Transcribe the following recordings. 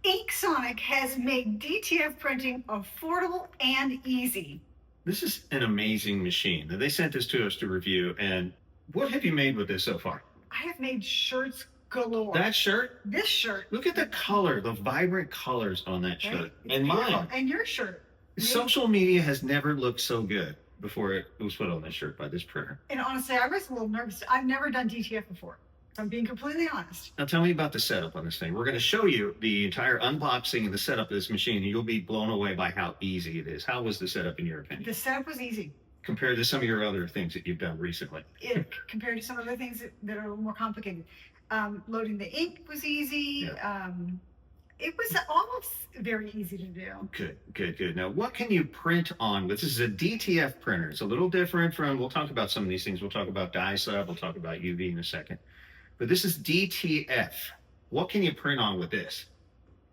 InkSonic has made DTF printing affordable and easy. This is an amazing machine. They sent this to us to review, and what have you made with this so far? I have made shirts galore. That shirt? This shirt. Look at the color, the vibrant colors on that shirt. Right? And mine. And your shirt. Social media has never looked so good before it was put on this shirt by this printer. And honestly, I was a little nervous. I've never done DTF before. I'm being completely honest. Now tell me about the setup on this thing. We're going to show you the entire unboxing and the setup of this machine, and you'll be blown away by how easy it is. How was the setup in your opinion? The setup was easy. Compared to some of your other things that you've done recently. Compared to some other things that are a little more complicated. Loading the ink was easy. Yeah. It was almost very easy to do. Good. Now, what can you print on? This is a DTF printer. It's a little different from, we'll talk about some of these things. We'll talk about dye sub. We'll talk about UV in a second. But this is DTF. What can you print on with this?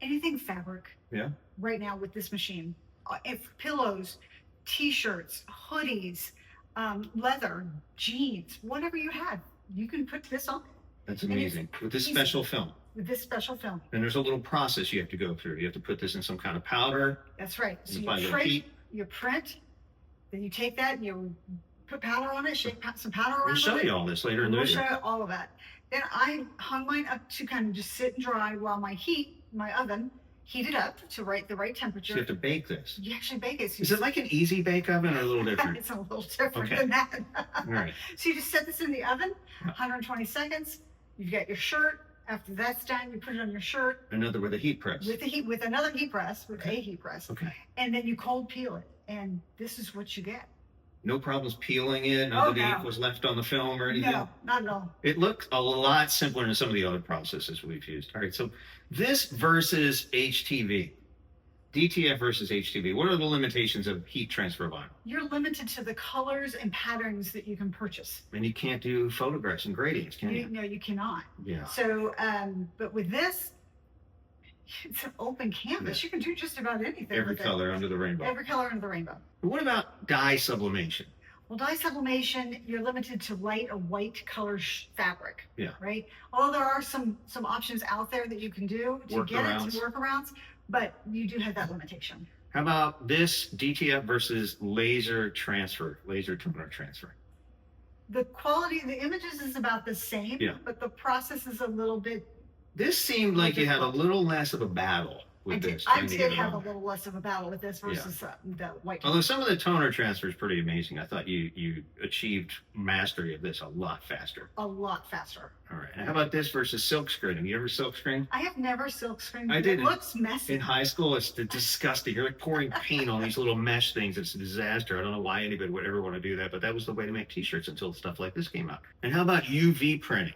Anything fabric. Yeah. Right now with this machine. Pillows, t-shirts, hoodies, leather, jeans, whatever you have, you can put this on. That's amazing. With this special film. With this special film. And there's a little process you have to go through. You have to put this in some kind of powder. That's right. So you print, then you take that and you put powder on it, shake some powder around it. We'll show you all this later in the video. We'll show you all of that. Then I hung mine up to kind of just sit and dry while my oven heated up to the right temperature. So you have to bake this. You actually bake it. So is it like an easy bake oven or a little different? It's a little different than that. All right. So you just set this in the oven, 120 seconds. You've got your shirt. After that's done, you put it on your shirt. Another with a heat press. With another heat press, a heat press. Okay. And then you cold peel it. And this is what you get. No problems peeling it? None of the ink was left on the film or anything? No, not at all. It looks a lot simpler than some of the other processes we've used. All right, so this versus HTV. DTF versus HTV. What are the limitations of heat transfer vinyl? You're limited to the colors and patterns that you can purchase. And you can't do photographs and gradients, can you? No, you cannot. Yeah. So, but with this, it's an open canvas. You can do just about anything. Every color under the rainbow. Every color under the rainbow. But what about dye sublimation? Well, dye sublimation, you're limited to light or white color fabric. Yeah. Right? Although there are some options out there that you can do to get it to workarounds, but you do have that limitation. How about this DTF versus laser toner transfer? The quality of the images is about the same, but the process is a little bit. This seemed like you had a little less of a battle with this. I did have a little less of a battle with this versus the white. Although some of the toner transfer is pretty amazing. I thought you achieved mastery of this a lot faster. A lot faster. All right. And how about this versus silk screen? Have you ever silk screened? I have never silk screened. I did. It looks messy. In high school, it's disgusting. You're like pouring paint on these little mesh things. It's a disaster. I don't know why anybody would ever want to do that, but that was the way to make t-shirts until stuff like this came out. And how about UV printing?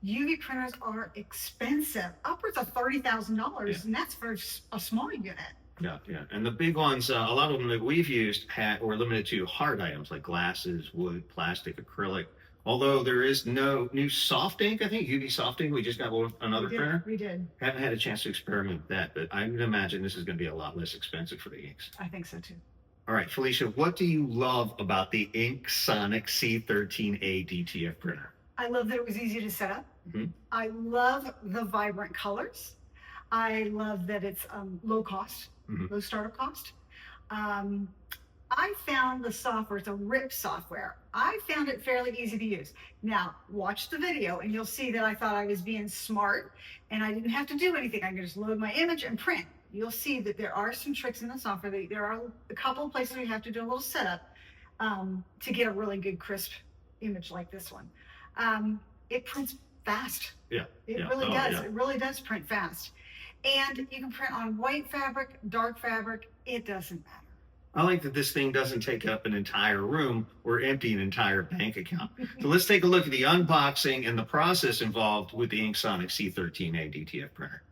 UV printers are expensive, upwards of $30,000, and that's for a small unit. Yeah. And the big ones, a lot of them that we've used were limited to hard items like glasses, wood, plastic, acrylic. Although there is no new soft ink, I think UV soft ink. We just got another printer. We did. Haven't had a chance to experiment with that, but I would imagine this is going to be a lot less expensive for the inks. I think so too. All right, Felicia, what do you love about the InkSonic C13A DTF printer? I love that it was easy to set up. Mm-hmm. I love the vibrant colors. I love that it's low cost, low startup cost. I found the software, it's a RIP software. I found it fairly easy to use. Now, watch the video and you'll see that I thought I was being smart and I didn't have to do anything. I could just load my image and print. You'll see that there are some tricks in the software. There are a couple of places where you have to do a little setup to get a really good crisp image like this one. It prints fast. It really does. Yeah. It really does print fast. And you can print on white fabric, dark fabric. It doesn't matter. I like that this thing doesn't take up an entire room or empty an entire bank account. So let's take a look at the unboxing and the process involved with the InkSonic C13A DTF printer.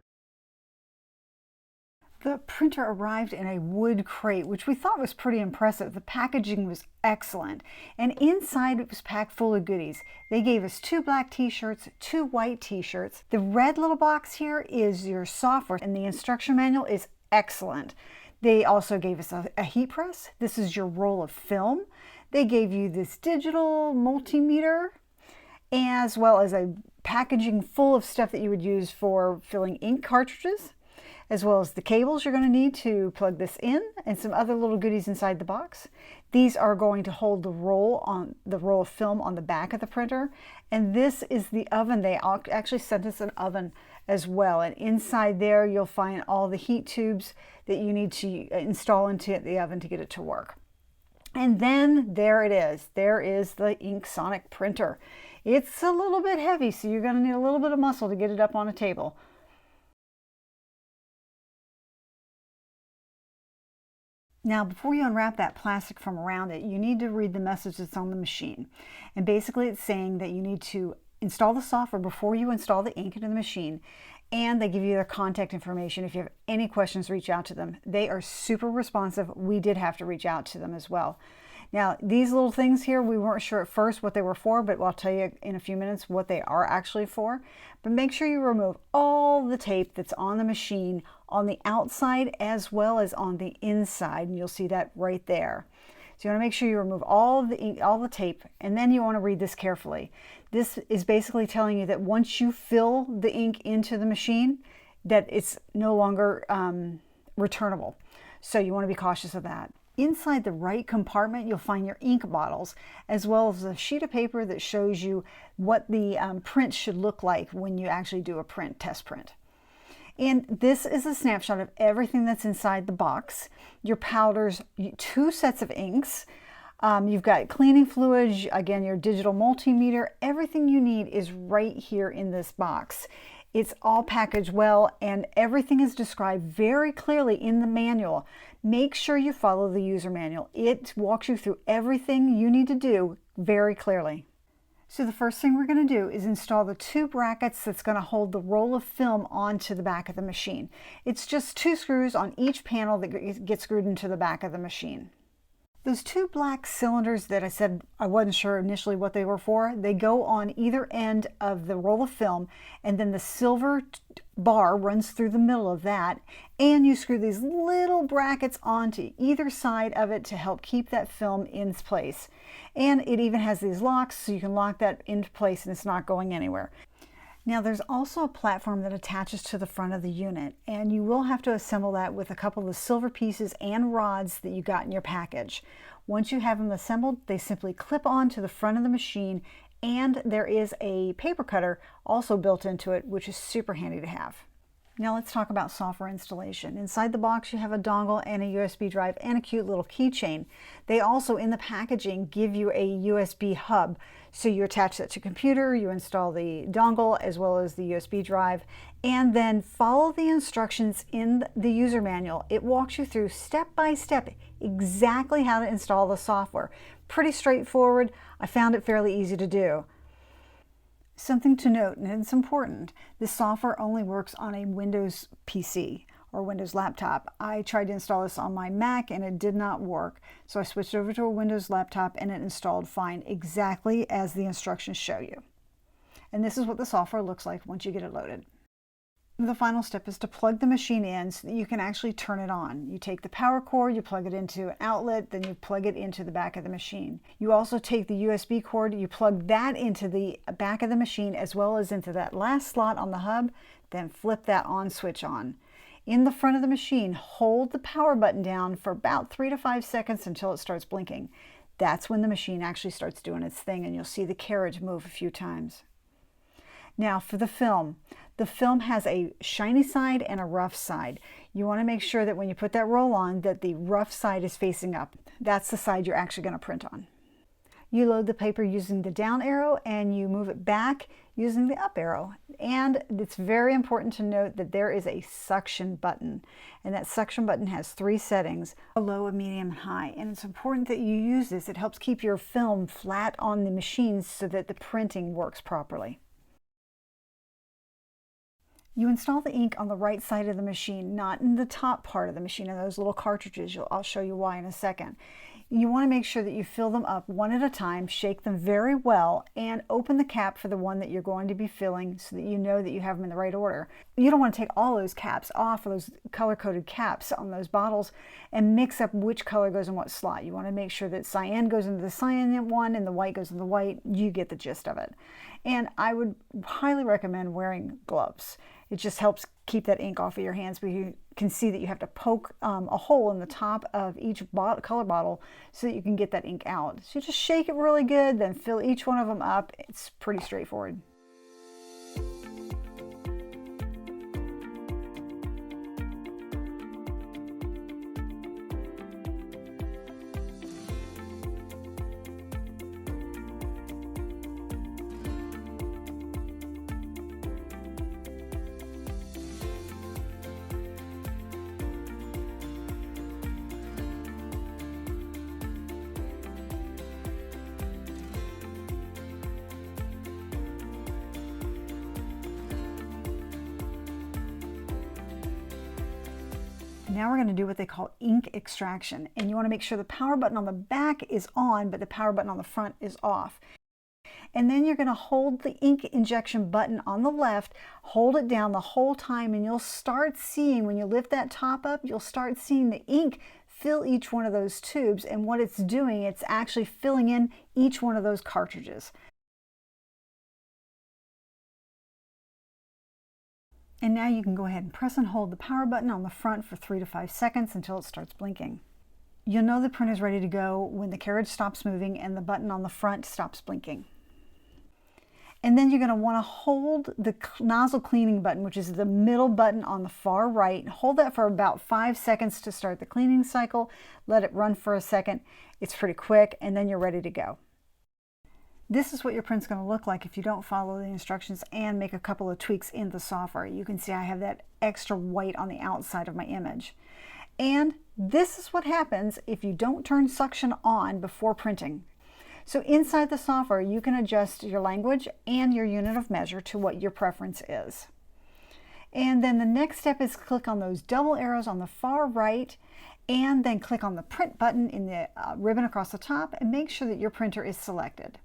The printer arrived in a wood crate, which we thought was pretty impressive. The packaging was excellent. And inside it was packed full of goodies. They gave us 2 black t-shirts, 2 white t-shirts. The red little box here is your software, and the instruction manual is excellent. They also gave us a heat press. This is your roll of film. They gave you this digital multimeter. as well as a packaging full of stuff that you would use for filling ink cartridges, as well as the cables you're going to need to plug this in, and some other little goodies inside the box. These are going to hold the roll of film on the back of the printer, and this is the oven. They actually sent us an oven as well, and inside there you'll find all the heat tubes that you need to install into the oven to get it to work. And then there it is. There is the InkSonic printer. It's a little bit heavy, so you're going to need a little bit of muscle to get it up on a table. Now, before you unwrap that plastic from around it, you need to read the message that's on the machine. And basically it's saying that you need to install the software before you install the ink into the machine. And they give you their contact information. If you have any questions, reach out to them. They are super responsive. We did have to reach out to them as well. Now, these little things here, we weren't sure at first what they were for, but I'll tell you in a few minutes what they are actually for. But make sure you remove all the tape that's on the machine on the outside as well as on the inside, and you'll see that right there. So you want to make sure you remove all the ink, all the tape, and then you want to read this carefully. This is basically telling you that once you fill the ink into the machine, that it's no longer returnable. So you want to be cautious of that. Inside the right compartment, you'll find your ink bottles, as well as a sheet of paper that shows you what the print should look like when you actually do a test print. And this is a snapshot of everything that's inside the box. Your powders, 2 sets of inks. You've got cleaning fluids, again, your digital multimeter. Everything you need is right here in this box. It's all packaged well, and everything is described very clearly in the manual. Make sure you follow the user manual. It walks you through everything you need to do very clearly. So the first thing we're going to do is install the 2 brackets that's going to hold the roll of film onto the back of the machine. It's just 2 screws on each panel that get screwed into the back of the machine. Those 2 black cylinders that I said I wasn't sure initially what they were for, they go on either end of the roll of film, and then the silver bar runs through the middle of that, and you screw these little brackets onto either side of it to help keep that film in place. And it even has these locks, so you can lock that into place and it's not going anywhere. Now there's also a platform that attaches to the front of the unit, and you will have to assemble that with a couple of the silver pieces and rods that you got in your package. Once you have them assembled, they simply clip on to the front of the machine, and there is a paper cutter also built into it, which is super handy to have. Now let's talk about software installation. Inside the box you have a dongle and a USB drive and a cute little keychain. They also, in the packaging, give you a USB hub. So you attach that to your computer, you install the dongle as well as the USB drive, and then follow the instructions in the user manual. It walks you through step by step exactly how to install the software. Pretty straightforward. I found it fairly easy to do. Something to note, and it's important, this software only works on a Windows PC or Windows laptop. I tried to install this on my Mac and it did not work. So I switched over to a Windows laptop and it installed fine, exactly as the instructions show you. And this is what the software looks like once you get it loaded. The final step is to plug the machine in so that you can actually turn it on. You take the power cord, you plug it into an outlet, then you plug it into the back of the machine. You also take the USB cord, you plug that into the back of the machine as well as into that last slot on the hub, then flip that on switch on. In the front of the machine, hold the power button down for about 3 to 5 seconds until it starts blinking. That's when the machine actually starts doing its thing, and you'll see the carriage move a few times. Now for the film has a shiny side and a rough side. You want to make sure that when you put that roll on that the rough side is facing up. That's the side you're actually going to print on. You load the paper using the down arrow and you move it back using the up arrow. And it's very important to note that there is a suction button, and that suction button has 3 settings: a low, a medium, and high. And it's important that you use this. It helps keep your film flat on the machine so that the printing works properly. You install the ink on the right side of the machine, not in the top part of the machine, in those little cartridges. I'll show you why in a second. You want to make sure that you fill them up one at a time, shake them very well, and open the cap for the one that you're going to be filling so that you know that you have them in the right order. You don't want to take all those caps off, or those color-coded caps on those bottles, and mix up which color goes in what slot. You want to make sure that cyan goes into the cyan one and the white goes in the white. You get the gist of it. And I would highly recommend wearing gloves. It just helps keep that ink off of your hands, but you can see that you have to poke a hole in the top of each color bottle so that you can get that ink out. So you just shake it really good, then fill each one of them up. It's pretty straightforward. Now we're going to do what they call ink extraction, and you want to make sure the power button on the back is on, but the power button on the front is off. And then you're going to hold the ink injection button on the left, hold it down the whole time, and you'll start seeing, when you lift that top up, you'll start seeing the ink fill each one of those tubes. And what it's doing, it's actually filling in each one of those cartridges. And now you can go ahead and press and hold the power button on the front for 3 to 5 seconds until it starts blinking. You'll know the print is ready to go when the carriage stops moving and the button on the front stops blinking. And then you're going to want to hold the nozzle cleaning button, which is the middle button on the far right. Hold that for about 5 seconds to start the cleaning cycle. Let it run for a second. It's pretty quick, and then you're ready to go. This is what your print's going to look like if you don't follow the instructions and make a couple of tweaks in the software. You can see I have that extra white on the outside of my image. And this is what happens if you don't turn suction on before printing. So inside the software, you can adjust your language and your unit of measure to what your preference is. And then the next step is click on those double arrows on the far right, and then click on the print button in the ribbon across the top, and make sure that your printer is selected.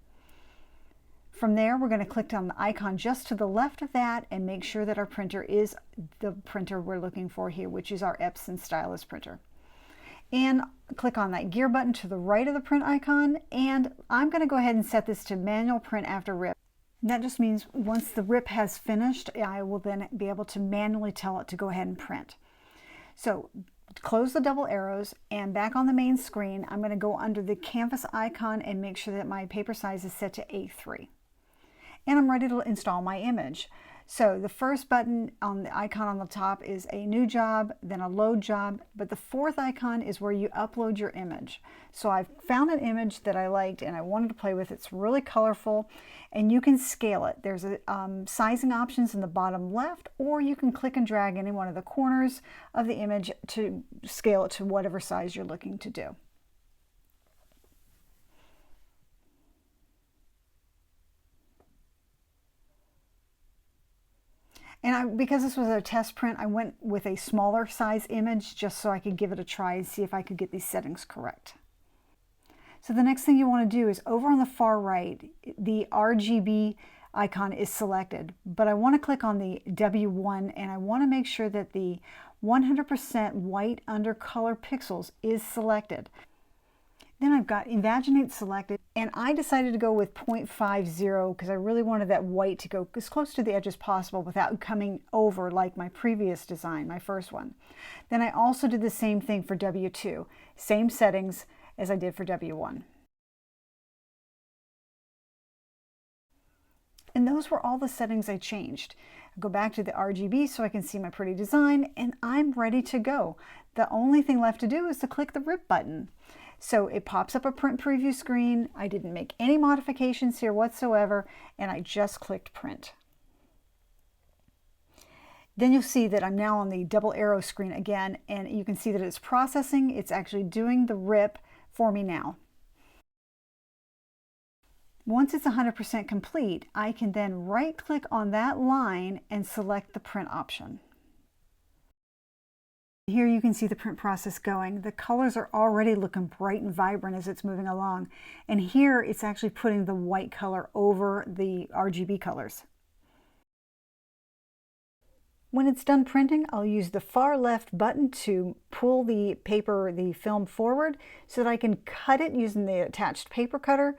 From there, we're going to click on the icon just to the left of that and make sure that our printer is the printer we're looking for here, which is our Epson stylus printer. And click on that gear button to the right of the print icon, and I'm going to go ahead and set this to manual print after rip. And that just means once the rip has finished, I will then be able to manually tell it to go ahead and print. So close the double arrows, and back on the main screen, I'm going to go under the canvas icon and make sure that my paper size is set to A3. And I'm ready to install my image. So the first button on the icon on the top is a new job, then a load job, but the fourth icon is where you upload your image. So I've found an image that I liked and I wanted to play with. It's really colorful, and you can scale it. There's a sizing options in the bottom left, or you can click and drag any one of the corners of the image to scale it to whatever size you're looking to do. And because this was a test print, I went with a smaller size image just so I could give it a try and see if I could get these settings correct. So the next thing you want to do is over on the far right, the RGB icon is selected, but I want to click on the W1, and I want to make sure that the 100% white undercolor pixels is selected. Then I've got Invaginate selected, and I decided to go with 0.50 because I really wanted that white to go as close to the edge as possible without coming over like my previous design, my first one. Then I also did the same thing for W2, same settings as I did for W1. And those were all the settings I changed. I'll go back to the RGB so I can see my pretty design, and I'm ready to go. The only thing left to do is to click the rip button. So it pops up a print preview screen. I didn't make any modifications here whatsoever, and I just clicked print. Then you'll see that I'm now on the double arrow screen again, and you can see that it's processing. It's actually doing the rip for me now. Once it's 100% complete, I can then right-click on that line and select the print option. Here you can see the print process going. The colors are already looking bright and vibrant as it's moving along. And here it's actually putting the white color over the RGB colors. When it's done printing, I'll use the far left button to pull the paper, the film forward so that I can cut it using the attached paper cutter.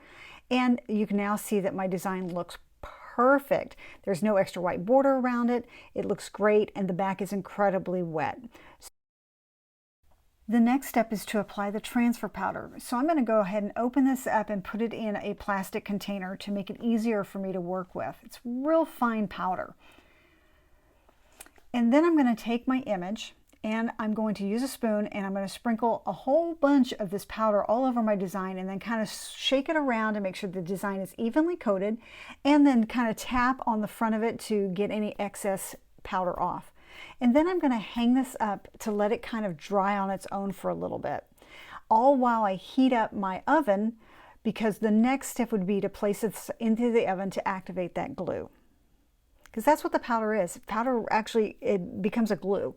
And you can now see that my design looks perfect. There's no extra white border around it. It looks great, and the back is incredibly wet. The next step is to apply the transfer powder. So I'm going to go ahead and open this up and put it in a plastic container to make it easier for me to work with. It's real fine powder. And then I'm going to take my image and I'm going to use a spoon and I'm going to sprinkle a whole bunch of this powder all over my design and then kind of shake it around to make sure the design is evenly coated, and then kind of tap on the front of it to get any excess powder off. And then I'm going to hang this up to let it kind of dry on its own for a little bit, all while I heat up my oven, because the next step would be to place it into the oven to activate that glue. Because that's what the powder is. Powder actually, it becomes a glue.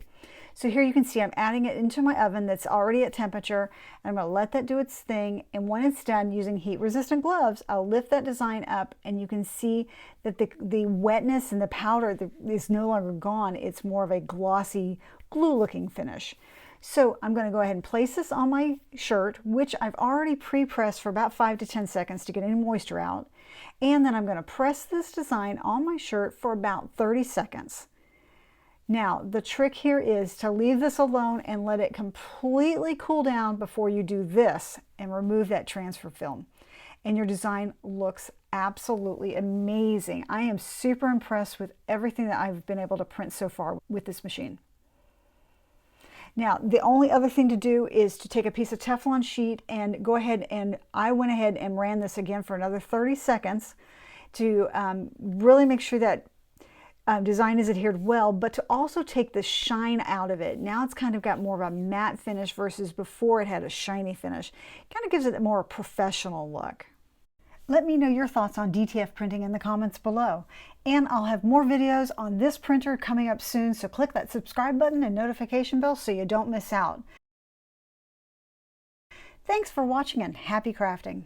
So here you can see I'm adding it into my oven that's already at temperature. And I'm going to let that do its thing. And when it's done, using heat-resistant gloves, I'll lift that design up and you can see that the wetness and the powder is no longer gone. It's more of a glossy, glue-looking finish. So I'm going to go ahead and place this on my shirt, which I've already pre-pressed for about 5 to 10 seconds to get any moisture out. And then I'm going to press this design on my shirt for about 30 seconds. Now, the trick here is to leave this alone and let it completely cool down before you do this and remove that transfer film. And your design looks absolutely amazing. I am super impressed with everything that I've been able to print so far with this machine. Now, the only other thing to do is to take a piece of Teflon sheet and go ahead, and I went ahead and ran this again for another 30 seconds to really make sure that design is adhered well, but to also take the shine out of it. Now it's kind of got more of a matte finish versus before it had a shiny finish. It kind of gives it a more professional look. Let me know your thoughts on DTF printing in the comments below. And I'll have more videos on this printer coming up soon, so click that subscribe button and notification bell so you don't miss out. Thanks for watching and happy crafting!